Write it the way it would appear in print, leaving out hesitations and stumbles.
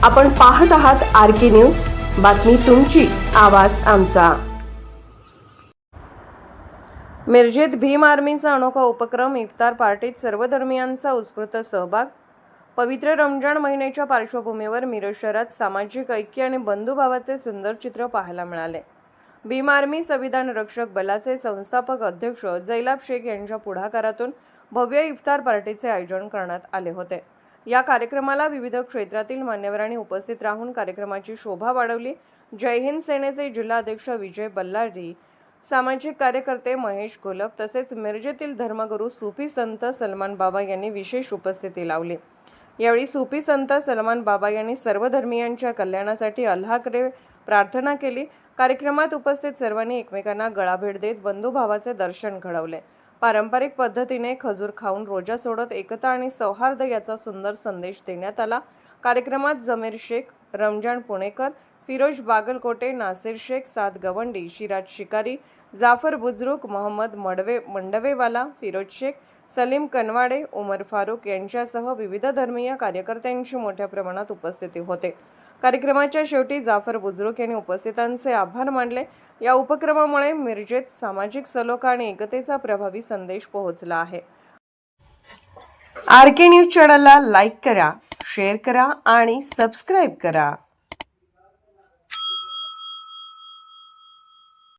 आपण पाहत आहात RK न्यूज, बातमी तुमची, आवाज आमचा। मिरजेत भीम आर्मीचा अनोखा उपक्रम, इफ्तार पार्टीत सर्व धर्मियांचा उत्स्फूर्त सहभाग। पवित्र रमजान महिन्याच्या पार्श्वभूमीवर मिरज शहरात सामाजिक ऐक्य आणि बंधुभावाचे सुंदर चित्र पाहायला मिळाले। भीम आर्मी संविधान रक्षक बलाचे संस्थापक अध्यक्ष जैलाब शेख यांच्या पुढाकारातून भव्य इफ्तार पार्टीचे आयोजन करण्यात आले होते। या कार्यक्रमाला विविध क्षेत्रातील मान्यवरांनी उपस्थित राहून कार्यक्रमाची शोभा वाढवली। जय हिंद सेनेचे जिल्हाध्यक्ष विजय बल्लारी, सामाजिक कार्यकर्ते महेश घोलप तसेच मिरजेतील धर्मगुरू सूफी संत सलमान बाबा यांनी विशेष उपस्थिती लावली। यावेळी सूफी संत सलमान बाबा यांनी सर्व धर्मियांच्या कल्याणासाठी अल्लाहकडे प्रार्थना केली। कार्यक्रमात उपस्थित सर्वांनी एकमेकांना गळाभेट देत बंधुभावाचे दर्शन घडवले। पारंपरिक पद्धतीने खजूर खाऊन रोजा सोडत एकता आणि सौहार्द याचा सुंदर संदेश देण्यात आला। कार्यक्रमात जमीर शेख, रमजान पुणेकर, फिरोज बागलकोटे, नासिर शेख, साद गवंडी, शिराज शिकारी, जाफर बुजुर्ग, मोहम्मद मंडवेवाला, फिरोज शेख, सलीम कनवाडे, उमर फारूक यांच्यासह विविध धर्मीय कार्यकर्त्यांची मोठ्या प्रमाणात उपस्थिती होते। कार्यक्रमाच्या शेवटी जाफर बुजुर्ग यांनी उपस्थितांचे आभार मानले। या उपक्रमामुळे मिरजेत सामाजिक सलोखा आणि एकतेचा प्रभावी संदेश पोहोचला आहे। RK न्यूज चॅनलला लाईक करा, शेअर करा आणि सबस्क्राईब करा।